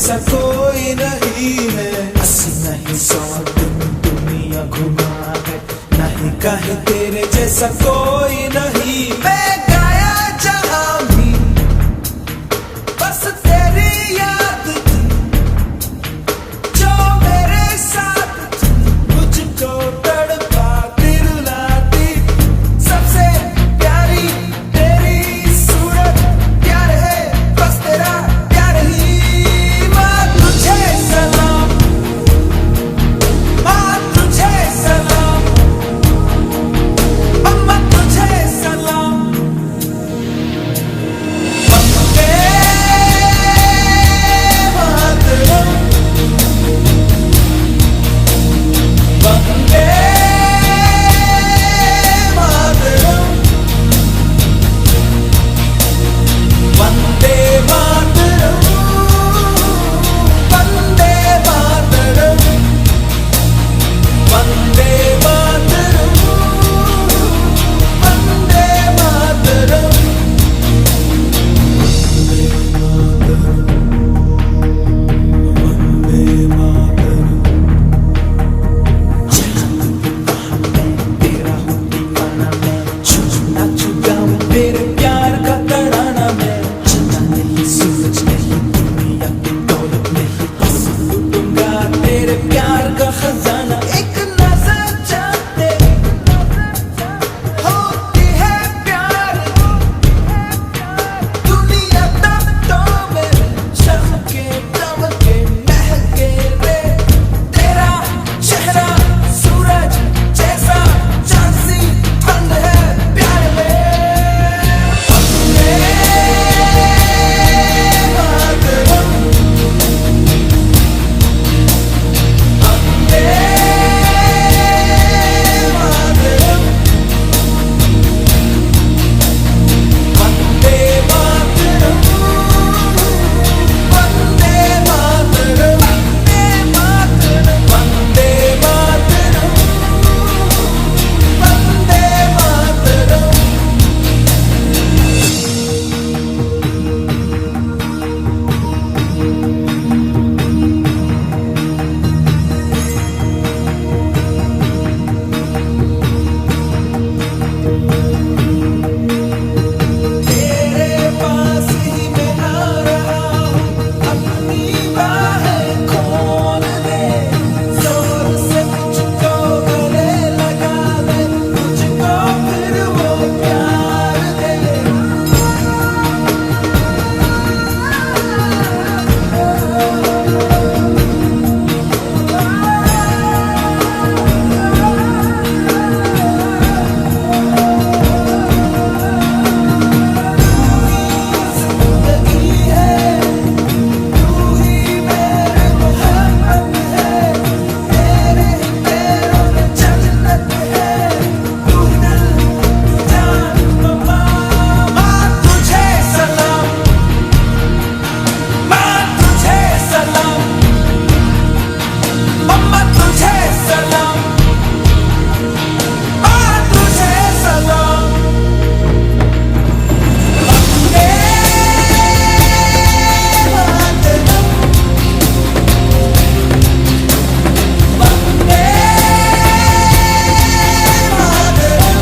जैसा कोई नहीं है। 80 नहीं 100 दिन दुनिया घुमा है, नहीं कहीं तेरे जैसा कोई नहीं। मैं गाया जहां भी बस तेरी याद थी, जो मेरे साथ थी, मुझको तड़पा दिलाती। सबसे प्यारी तेरी सूरत, प्यार है बस तेरा प्यार ही। माँ तुझे सलाम, माँ तुझे सलाम, अम्मा तुझे सलाम। वंदे मातरम, वंदे मातरम, वंदे मातरम, वंदे मातरम, वंदे मातरम, वंदे मातरम। वंदे मातरम। तेरा हूँ दीवाना मैं, छूना छुगाऊं तेरे प्यार का तराना मैं। चंदा नहीं सूरज नहीं दुनिया की दौलत नहीं, बस लूटूंगा तेरे प्यार का खजाना। एक नजर चाहते होती है प्यार, दुनिया तक तो मेरे चमके दमके महके रे। तेरा चेहरा सूरज जैसा, चांद सी ठंड है प्यार में। वंदे मातरम, वंदे मातरम, वंदे मातरम, वंदे मातरम, वंदे मातरम, वंदे मातरम। तेरे पास ही मैं आ रहा हूँ, अपनी बाहें खोल दे। जोर से मुझको गले लगा ले, मुझको फिर वो प्यार दे। जिंदगी है तू ही मेरे मोहब्बत है, तेरे ही पैरों में जन्नत है। तू दिल तू जान मम्मा। माँ तुझे सलाम, माँ तुझे सलाम, मम्मा तुझे सलाम, माँ तुझे सलाम। वंदे मातरम, वंदे मातरम, वंदे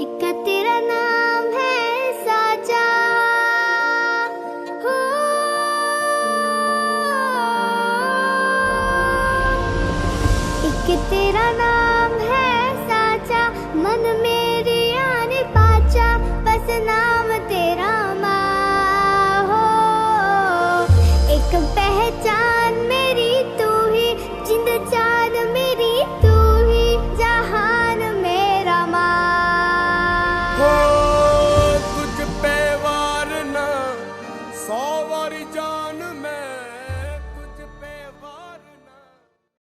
एक तेरा नाम है साचा, हो एक तेरा नाम है साचा, मन मेरी आने पाचा, बस नाम तेरा माँ हो। एक पहचान मेरी तू ही, जिंद जान मेरी तू ही, जहान मेरा माँ हो तुझ पे वार ना 100 वारी जान